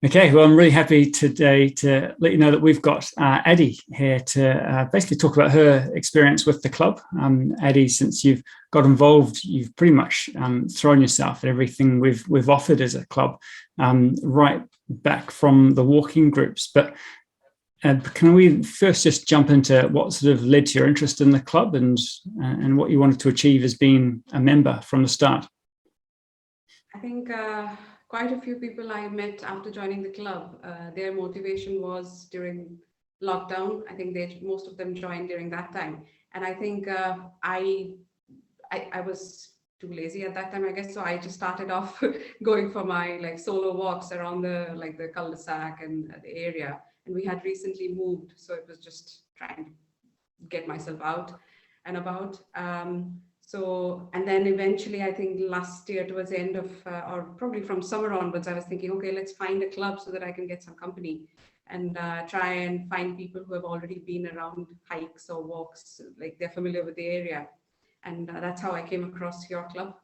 Okay, well, I'm really happy today to let you know that we've got Addie here to basically talk about her experience with the club. Addie, since you've got involved, you've pretty much thrown yourself at everything we've offered as a club, right back from the walking groups. But can we first just jump into what sort of led to your interest in the club and what you wanted to achieve as being a member from the start? I think quite a few people I met after joining the club, their motivation was during lockdown. I think most of them joined during that time, and I think I was too lazy at that time, I guess. So I just started off going for my like solo walks around the cul-de-sac and the area. And we had recently moved, so it was just trying to get myself out and about. So, and then eventually, I think last year towards the end of, or probably from summer onwards, I was thinking, okay, let's find a club so that I can get some company and try and find people who have already been around hikes or walks, like they're familiar with the area. And that's how I came across your club.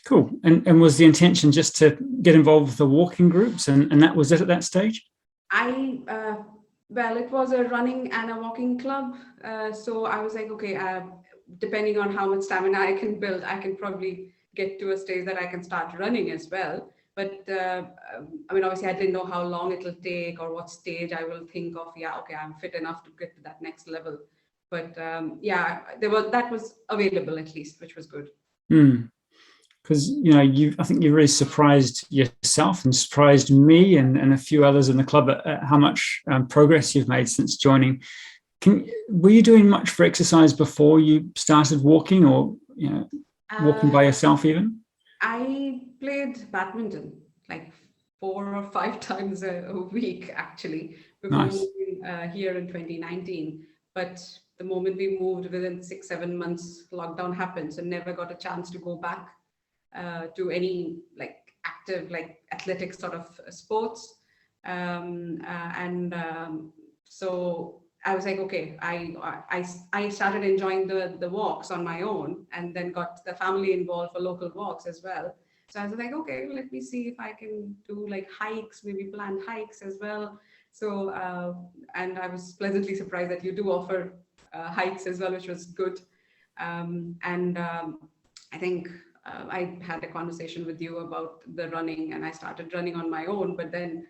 Cool. And was the intention just to get involved with the walking groups and that was it at that stage? Well, it was a running and a walking club. So I was like, okay, depending on how much stamina I can build, I can probably get to a stage that I can start running as well. But I mean, obviously, I didn't know how long it'll take or what stage I will think of. Yeah, okay, I'm fit enough to get to that next level. But yeah, that was available at least, which was good. Because I think you really surprised yourself and surprised me and a few others in the club at how much progress you've made since joining. Were you doing much for exercise before you started walking, or walking by yourself even? I played badminton like 4 or 5 times a week actually before Nice. moving here in 2019. But the moment we moved, within 6 7 months, lockdown happened, so never got a chance to go back to any like active like athletic sort of sports. So I was like, okay, I started enjoying the walks on my own, and then got the family involved for local walks as well. So I was like, okay, let me see if I can do like hikes, maybe planned hikes as well. So and I was pleasantly surprised that you do offer hikes as well, which was good. I think I had a conversation with you about the running, and I started running on my own, but then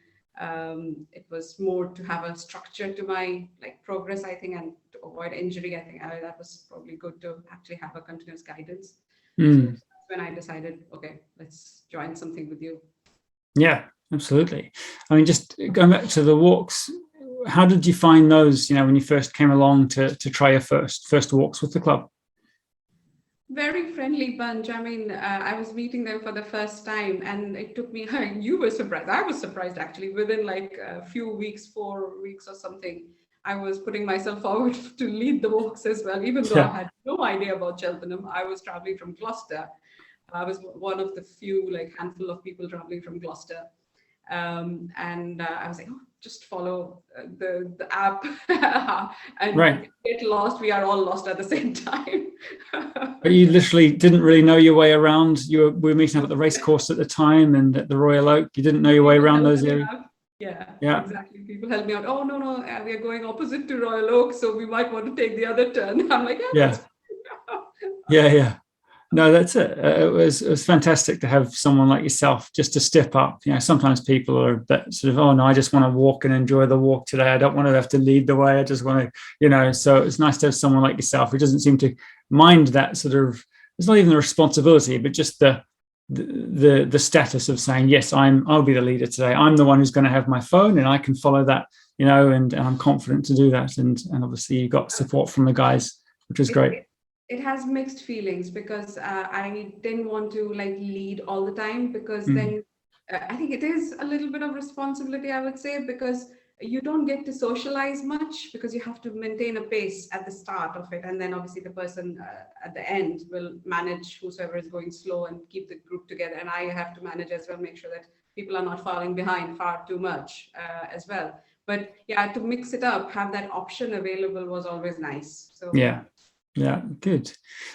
it was more to have a structure to my like progress, I think, and to avoid injury. I think that was probably good to actually have a continuous guidance. So that's when I decided, okay, let's join something with you. Yeah, absolutely. I mean, just going back to the walks, how did you find those, when you first came along to try your first walks with the club? Very friendly bunch. I mean, I was meeting them for the first time, and it took me. You were surprised. I was surprised actually. Within like a few weeks, 4 weeks or something, I was putting myself forward to lead the walks as well. Even though I had no idea about Cheltenham, I was traveling from Gloucester. I was one of the few, like handful of people traveling from Gloucester, and I was like, oh, just follow the app and Right. get lost. We are all lost at the same time. But you literally didn't really know your way around. We were meeting up at the race course at the time and at the Royal Oak. You didn't know your way around those areas. Yeah, Yeah, exactly. People help me out. Oh, no, we are going opposite to Royal Oak, so we might want to take the other turn. I'm like, yeah, yeah, that's yeah. No, that's it. It was fantastic to have someone like yourself just to step up. Sometimes people are a bit sort of, oh no, I just want to walk and enjoy the walk today. I don't want to have to lead the way. I just want to, So it's nice to have someone like yourself who doesn't seem to mind that sort of. It's not even the responsibility, but just the status of saying, yes, I'll be the leader today. I'm the one who's going to have my phone, and I can follow that. And I'm confident to do that. And obviously you got support from the guys, which was great. It has mixed feelings because I didn't want to like lead all the time, because then I think it is a little bit of responsibility, I would say, because you don't get to socialize much because you have to maintain a pace at the start of it, and then obviously the person at the end will manage whosoever is going slow and keep the group together, and I have to manage as well, make sure that people are not falling behind far too much as well. But yeah, to mix it up, have that option available was always nice. So yeah, good.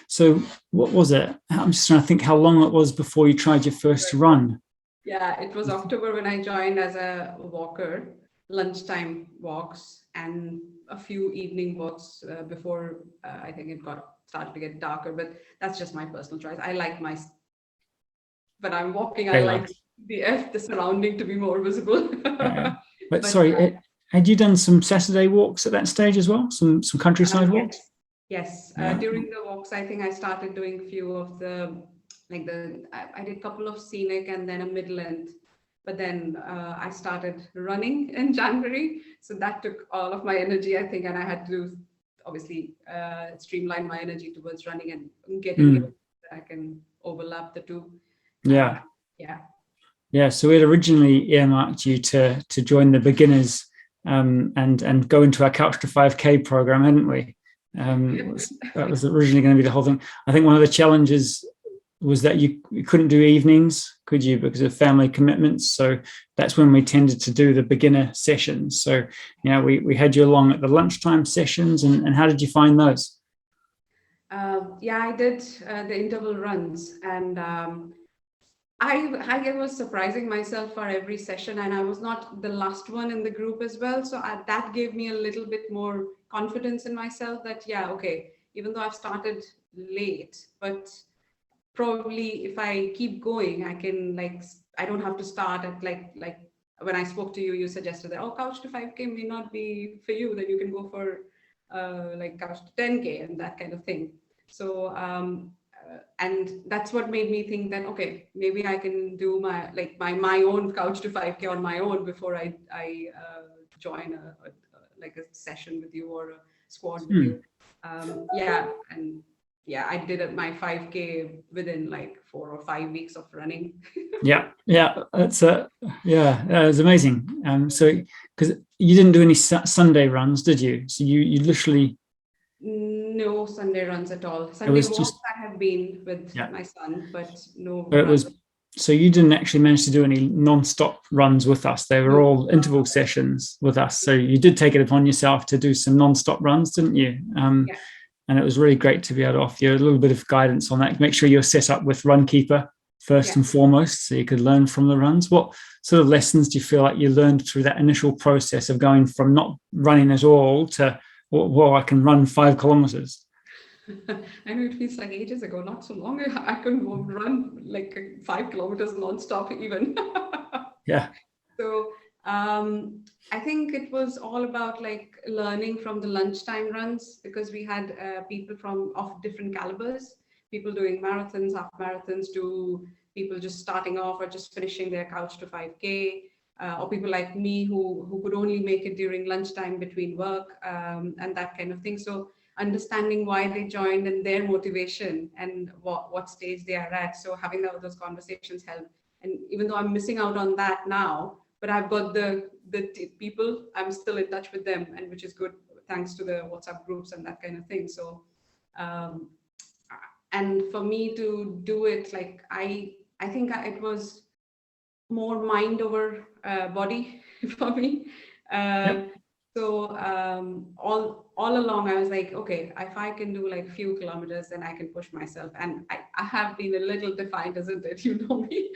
So what was it? I'm just trying to think how long it was before you tried your first run. Yeah, it was October when I joined as a walker, lunchtime walks and a few evening walks before I think it got started to get darker. But that's just my personal choice. I like my when I'm walking, I like Daylight. the surrounding to be more visible. Yeah. But But sorry, had you done some Saturday walks at that stage as well? Some countryside walks? yes, yes. Yeah. During the walks, I think I started doing few of the like I did a couple of scenic and then a Midland, but then I started running in January, so that took all of my energy, I think, and I had to obviously streamline my energy towards running and getting it Mm. that I can overlap the two. Uh, Yeah. yeah. Yeah. So we had originally earmarked you to join the beginners and go into our Couch to 5K program, hadn't we? That was originally going to be the whole thing. I think one of the challenges was that you couldn't do evenings, could you, because of family commitments. So that's when we tended to do the beginner sessions. So, we had you along at the lunchtime sessions, and how did you find those? Yeah, I did the interval runs, and I was surprising myself for every session, and I was not the last one in the group as well. So that gave me a little bit more confidence in myself that, yeah, okay, even though I've started late, but probably if I keep going, I can I don't have to start at like when I spoke to you, you suggested that, oh, couch to 5K may not be for you, then you can go for like couch to 10K and that kind of thing. So and that's what made me think that, okay, maybe I can do my own couch to 5K on my own before I join like a session with you or a squad with you. Yeah, and yeah, I did my 5K within like 4 or 5 weeks of running. Yeah, yeah, that's it was amazing. So because you didn't do any Sunday runs, did you? So you literally, No Sunday runs at all. it Sunday was walks just, I have been with yeah. my son, but no But it runs. was, so you didn't actually manage to do any non-stop runs with us. They were No. all interval sessions with us. So you did take it upon yourself to do some non-stop runs, didn't you? Yeah. And it was really great to be able to offer you a little bit of guidance on that. Make sure you're set up with Runkeeper first Yeah. and foremost, so you could learn from the runs. What sort of lessons do you feel like you learned through that initial process of going from not running at all to, well, I can run 5 kilometers? I know it feels like ages ago, not so long ago. I couldn't run like 5 kilometers non-stop even. Yeah. So I think it was all about like learning from the lunchtime runs, because we had people of different calibers, people doing marathons, half marathons, to people just starting off or just finishing their couch to 5K, or people like me who could only make it during lunchtime between work and that kind of thing. So understanding why they joined and their motivation and what stage they are at. So having those conversations help. And even though I'm missing out on that now, but I've got the people, I'm still in touch with them, and which is good thanks to the WhatsApp groups and that kind of thing. So um, and for me to do it, like I think it was more mind over body for me. Yep. So all along I was like, okay, if I can do like a few kilometers, then I can push myself. And I have been a little defined, isn't it? You know me.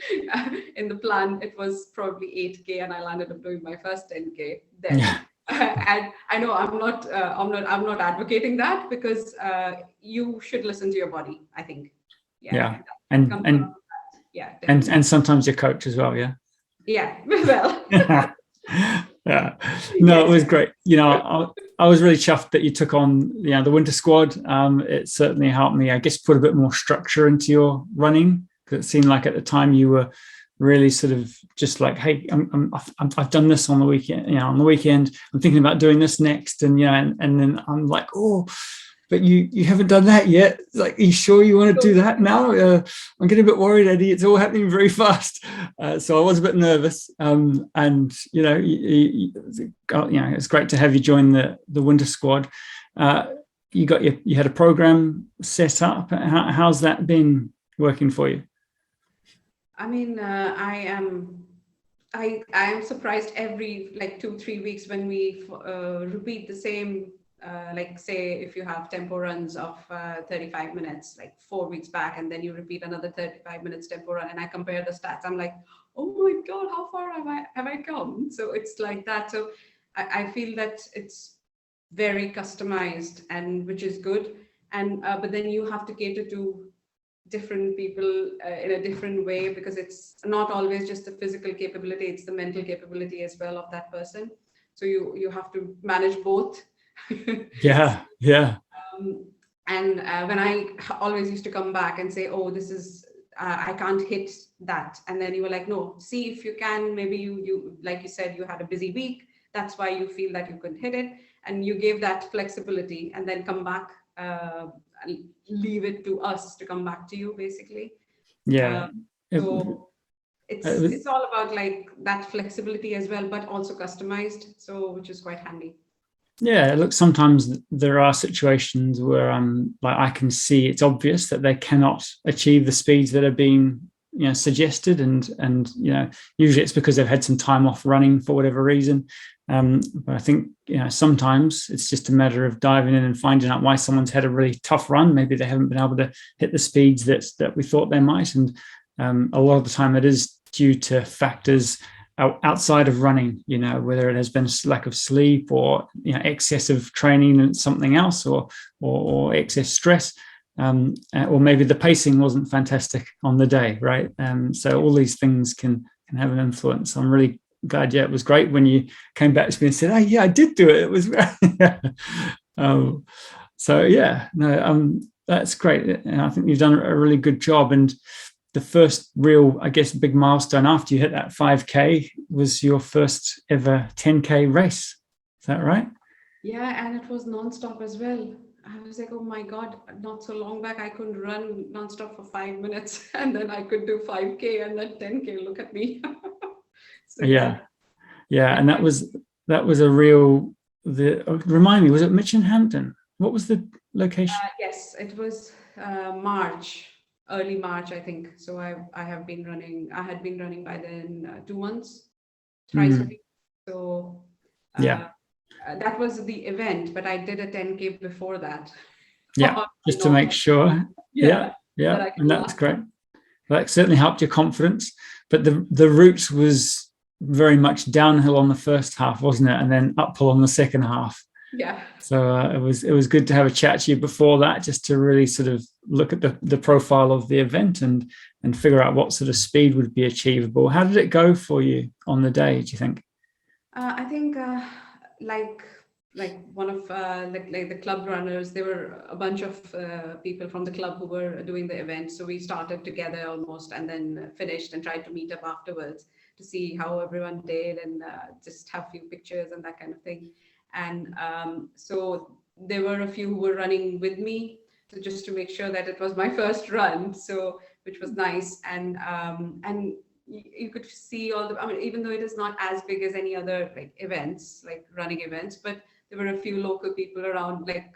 In the plan, it was probably 8K, and I landed up doing my first 10K then. Yeah. And I know I'm not advocating that, because you should listen to your body, I think. Yeah. It And comes along with that. Yeah, definitely. and sometimes your coach as well. Yeah. Yeah, well, Yeah. No, it yes. was great. I was really chuffed that you took on, the winter squad. It certainly helped me, I guess, put a bit more structure into your running, because it seemed like at the time you were really sort of just like, hey, I've done this on the weekend. On the weekend, I'm thinking about doing this next, and and then I'm like, oh, but you haven't done that yet. Like, are you sure you want to do that now? I'm getting a bit worried, Eddie. It's all happening very fast. So I was a bit nervous. And it's great to have you join the winter squad. You had a program set up. How's that been working for you? I mean, I am surprised every like 2-3 weeks when we repeat the same. Like say if you have tempo runs of 35 minutes, like 4 weeks back, and then you repeat another 35 minutes tempo run, and I compare the stats, I'm like, oh my God, how far have I come? So it's like that. So I feel that it's very customized, and which is good. And but then you have to cater to different people in a different way, because it's not always just the physical capability, it's the mental capability as well of that person. So you have to manage both. Yeah, yeah, um, and when I always used to come back and say, oh, this is I can't hit that, and then you were like, no, see if you can. Maybe you like you said, you had a busy week, that's why you feel that you couldn't hit it, and you gave that flexibility, and then come back, and leave it to us to come back to you, basically. yeah. uh, It, so it it's all about like that flexibility as well, but also customized, so which is quite handy. Yeah, look, sometimes there are situations where like I can see it's obvious that they cannot achieve the speeds that are being, suggested, and usually it's because they've had some time off running for whatever reason. But I think sometimes it's just a matter of diving in and finding out why someone's had a really tough run. Maybe they haven't been able to hit the speeds that we thought they might, and a lot of the time it is due to factors outside of running, whether it has been lack of sleep, or excessive training and something else, or excess stress, or maybe the pacing wasn't fantastic on the day, right? So all these things can have an influence. I'm really glad. Yeah, it was great when you came back to me and said, "Oh yeah, I did do it. It was." So yeah, no, that's great, and I think you've done a really good job. And the first real, I guess, big milestone after you hit that 5K was your first ever 10K race. Is that right? Yeah, and it was non-stop as well. I was like, oh my God, not so long back, I couldn't run non-stop for 5 minutes, and then I could do 5K and then 10K. Look at me. So Yeah, yeah, it and that went, was a real. Remind me, was it Mitchenhampton? What was the location? yes, it was March, early March, I think. So I have been running, I had been running by then 2 months, thrice a Mm, week. So yeah, uh, that was the event, but I did a 10K before that. yeah, just to Not, make sure. Yeah, yeah, that yeah, I could and that's last. great. That certainly helped your confidence. But the route was very much downhill on the first half, wasn't it? And then uphill on the second half. Yeah. So it was good to have a chat to you before that, just to really sort of look at the profile of the event, and figure out what sort of speed would be achievable. How did it go for you on the day, do you think? I think like one of like the club runners, there were a bunch of people from the club who were doing the event. So we started together almost, and then finished and tried to meet up afterwards to see how everyone did, and just have a few pictures and that kind of thing. And so there were a few who were running with me, so just to make sure that it was my first run. So which was nice, and you could see all the, I mean, even though it is not as big as any other like events, like running events, but there were a few local people around, like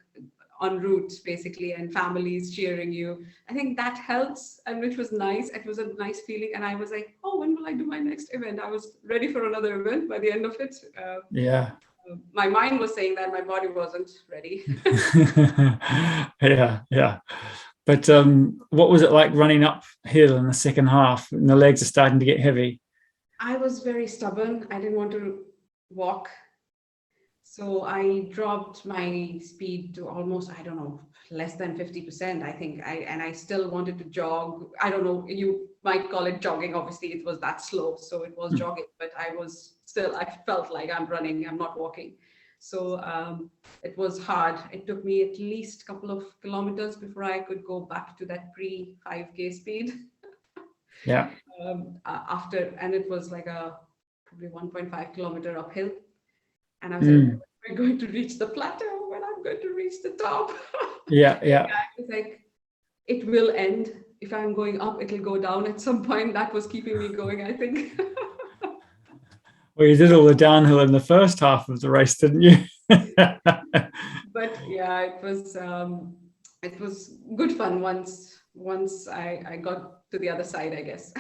en route basically, and families cheering you. I think that helps, and which was nice. It was a nice feeling, and I was like, oh, when will I do my next event? I was ready for another event by the end of it. Yeah. My mind was saying that, my body wasn't ready. Yeah, yeah. But what was it like running uphill in the second half, and the legs are starting to get heavy? I was very stubborn. I didn't want to walk. So I dropped my speed to almost, I don't know, less than 50%, I think. I still wanted to jog. I don't know, you might call it jogging. Obviously, it was that slow. So it was Mm. jogging, but I felt like I'm running, I'm not walking. So it was hard. It took me at least a couple of kilometers before I could go back to that pre 5K speed. Yeah, After, and it was like a probably 1.5 kilometer uphill. And I was like, mm. we're going to reach the plateau, when I'm going to reach the top. Yeah, yeah. Yeah, it's like, it will end. If I'm going up, it'll go down at some point. That was keeping me going, I think. Well, you did all the downhill in the first half of the race, didn't you? But yeah, it was good fun once I got to the other side, I guess.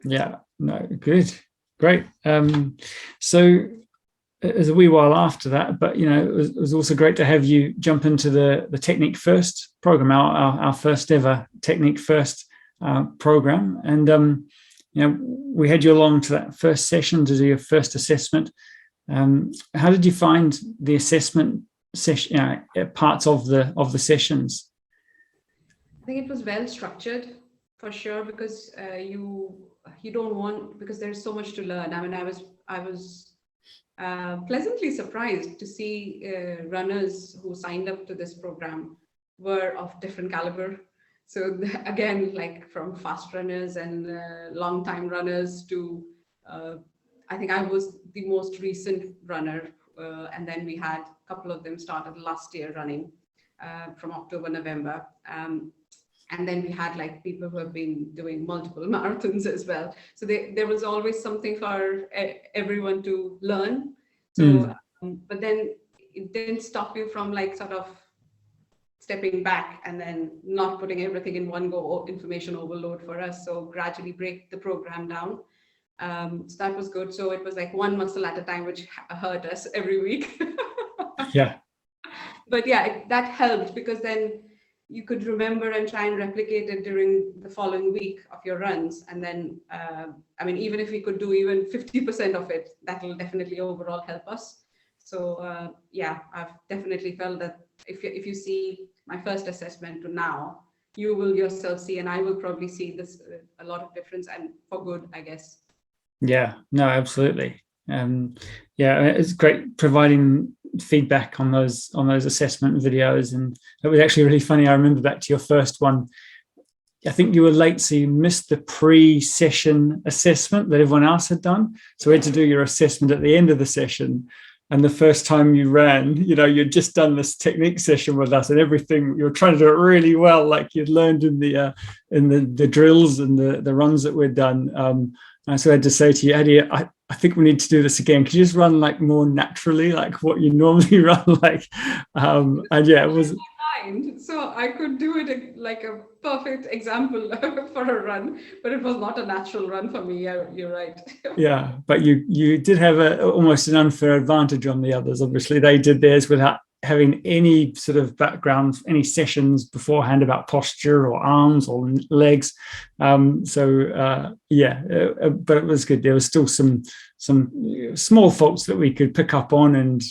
Yeah, no, good, great. So it was a wee while after that, but it was also great to have you jump into the Technique First program, our first ever Technique First program. And you know, we had you along to that first session to do your first assessment. How did you find the assessment session, parts of the sessions? I think it was well structured for sure, because you don't want, because there's so much to learn. I mean, I was pleasantly surprised to see runners who signed up to this program were of different caliber. So again, like from fast runners and long time runners to, I think I was the most recent runner. And then we had a couple of them started last year running from October, November. And then we had like people who have been doing multiple marathons as well. So there was always something for everyone to learn. So, but then it didn't stop you from like sort of stepping back and then not putting everything in one go, information overload for us. So gradually break the program down. So that was good. So it was like one muscle at a time, which hurt us every week. Yeah. But yeah, that helped, because then you could remember and try and replicate it during the following week of your runs. And then, I mean, even if we could do even 50% of it, that will definitely overall help us. So yeah, I've definitely felt that if you see my first assessment to now, you will yourself see, and I will probably see this a lot of difference, and for good, I guess. Yeah, no, absolutely. Yeah, it's great providing feedback on those assessment videos, and it was actually really funny. I remember back to your first one. I think you were late, so you missed the pre-session assessment that everyone else had done. So we had to do your assessment at the end of the session. And the first time you ran, you know, you'd just done this technique session with us, and everything you were trying to do it really well, like you'd learned in the drills and the runs that we'd done. So I had to say to you, Eddie, I think we need to do this again. Could you just run like more naturally, like what you normally run, like? And yeah, it was. So I could do it like a perfect example for a run, but it was not a natural run for me. You're right. Yeah, but you did have almost an unfair advantage on the others. Obviously, they did theirs without having any sort of background, any sessions beforehand about posture or arms or legs. Yeah, but it was good. There was still some small faults that we could pick up on and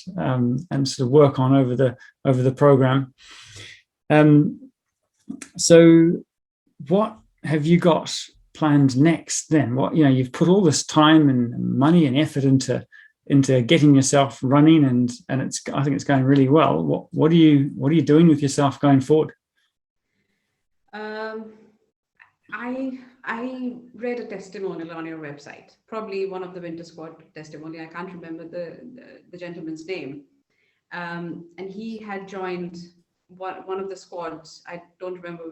sort of work on over the program. So what have you got planned next then? What, you know, you've put all this time and money and effort into getting yourself running, and I think it's going really well. What are you doing with yourself going forward? I read a testimonial on your website, probably one of the Winter Squad testimony. I can't remember the gentleman's name, and he had joined one of the squads. I don't remember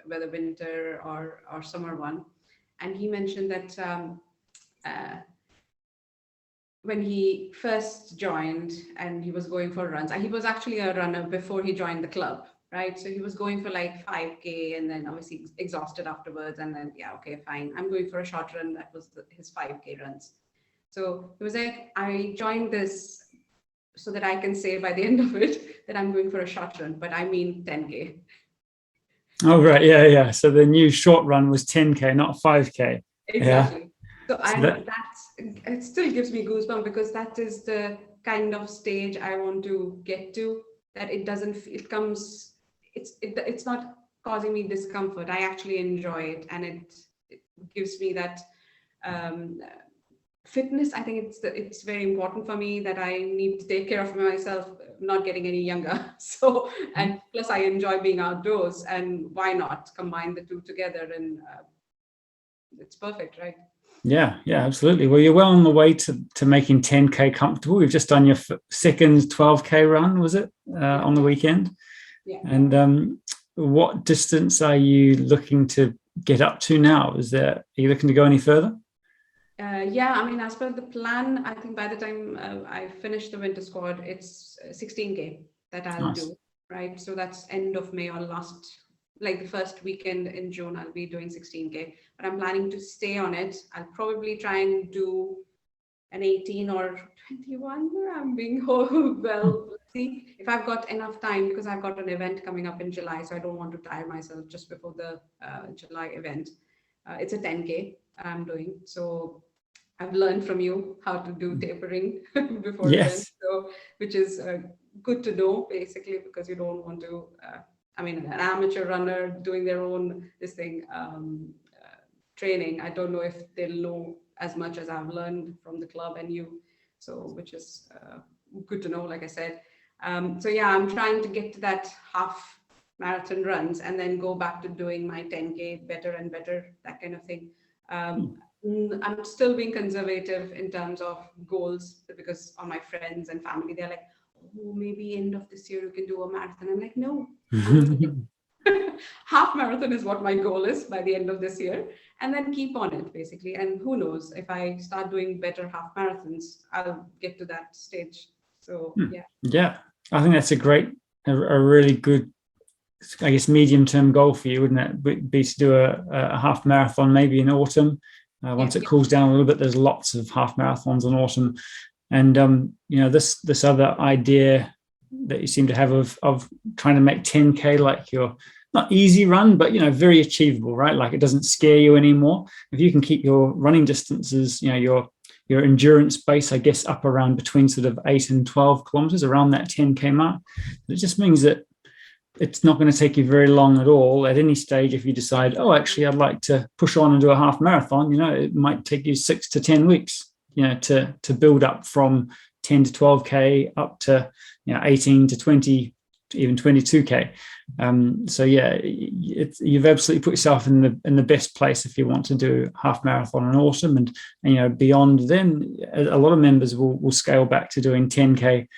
whether winter or summer one, and he mentioned that when he first joined and he was going for runs, and he was actually a runner before he joined the club, right? So he was going for like 5K, and then obviously exhausted afterwards, and then yeah, okay, fine, I'm going for a short run. That was his 5K runs. So it was like, I joined this so that I can say by the end of it that I'm going for a short run, but I mean 10K. Oh, right. Yeah. So the new short run was 10K, not 5K. Exactly. Yeah. So it still gives me goosebumps, because that is the kind of stage I want to get to, that it's not causing me discomfort. I actually enjoy it, and it gives me that fitness. I think it's very important for me that I need to take care of myself, not getting any younger. So, and plus I enjoy being outdoors, and why not combine the two together, and it's perfect, right? Yeah, absolutely. Well, you're well on the way to making 10K comfortable. You've just done your second 12K run, was it, on the weekend? Yeah. And what distance are you looking to get up to now? Are you looking to go any further? Yeah, I mean, as per the plan, I think by the time I finish the Winter Squad, it's 16K that I'll do, right? So that's end of May or like the first weekend in June, I'll be doing 16K, but I'm planning to stay on it. I'll probably try and do an 18 or 21. I'm being well, see if I've got enough time, because I've got an event coming up in July, so I don't want to tire myself just before the July event. It's a 10K. I'm doing. So I've learned from you how to do tapering before Yes. events, so which is good to know, basically, because you don't want to. I mean, an amateur runner doing their own training. I don't know if they'll know as much as I've learned from the club and you. So, which is good to know, like I said. So yeah, I'm trying to get to that half marathon runs and then go back to doing my 10K better and better, that kind of thing. I'm still being conservative in terms of goals, because all my friends and family, they're like, oh, maybe end of this year you can do a marathon. I'm like, no, half marathon is what my goal is by the end of this year, and then keep on it, basically. And who knows, if I start doing better half marathons, I'll get to that stage. So yeah. Yeah, I think that's a really good, I guess, medium-term goal for you, wouldn't it? Be to do a half marathon maybe in autumn. Once it cools down a little bit, there's lots of half marathons in autumn. And this other idea that you seem to have of trying to make 10K like your not easy run, but very achievable, right? Like it doesn't scare you anymore. If you can keep your running distances, your endurance base, I guess, up around between sort of 8 and 12 kilometers, around that 10K mark, it just means that it's not going to take you very long at all at any stage. If you decide, oh, actually, I'd like to push on and do a half marathon, it might take you 6 to 10 weeks, to build up from 10 to 12K up to, 18 to 20, even 22K. So yeah, you've absolutely put yourself in the best place if you want to do half marathon in autumn, and beyond. Then a lot of members will scale back to doing 10K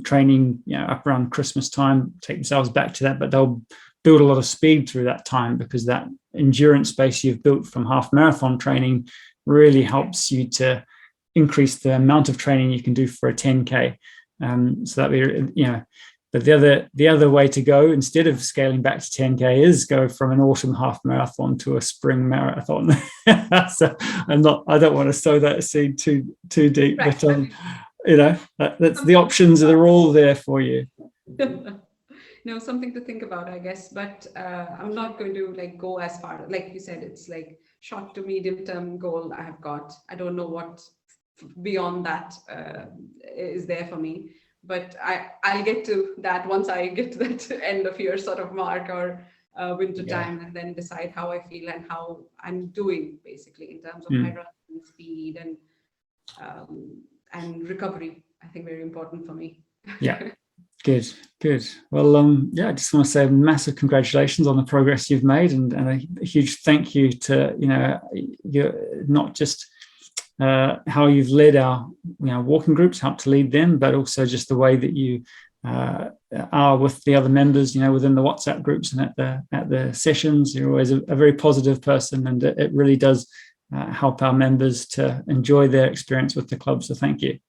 training, up around Christmas time, take themselves back to that, but they'll build a lot of speed through that time, because that endurance base you've built from half marathon training really helps you to increase the amount of training you can do for a 10K. So that'd be, but the other way to go, instead of scaling back to 10K, is go from an autumn half marathon to a spring marathon. So I don't want to sow that seed too deep, right. But that's the options that are all there for you. No, something to think about, I guess. But I'm not going to go as far. Like you said, it's like short to medium term goal I have got. I don't know what beyond that is there for me. But I'll get to that once I get to that end of year sort of mark, or winter time, and then decide how I feel and how I'm doing, basically, in terms of my run speed and recovery. I think very important for me. Yeah. Good. Well, I just want to say massive congratulations on the progress you've made, and a huge thank you to you're not just how you've led our walking groups, helped to lead them, but also just the way that you are with the other members, within the WhatsApp groups and at the sessions. You're always a very positive person, and it really does help our members to enjoy their experience with the club. So thank you.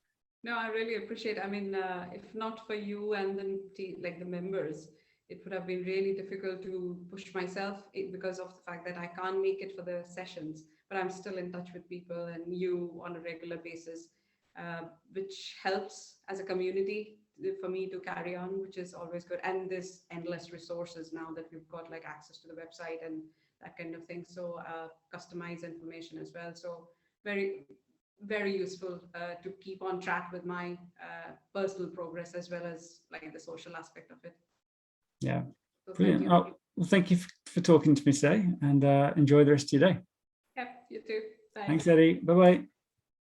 No, I really appreciate it. I mean, if not for you and the members, it would have been really difficult to push myself because of the fact that I can't make it for the sessions, but I'm still in touch with people and you on a regular basis, which helps as a community for me to carry on, which is always good. And there's endless resources now that we've got, like access to the website and that kind of thing. So customized information as well. So very, very useful to keep on track with my personal progress as well as the social aspect of it. Yeah, so brilliant. Well, thank you for talking to me today, and enjoy the rest of your day. Yep, you too. Bye. Thanks, Eddie. Bye-bye.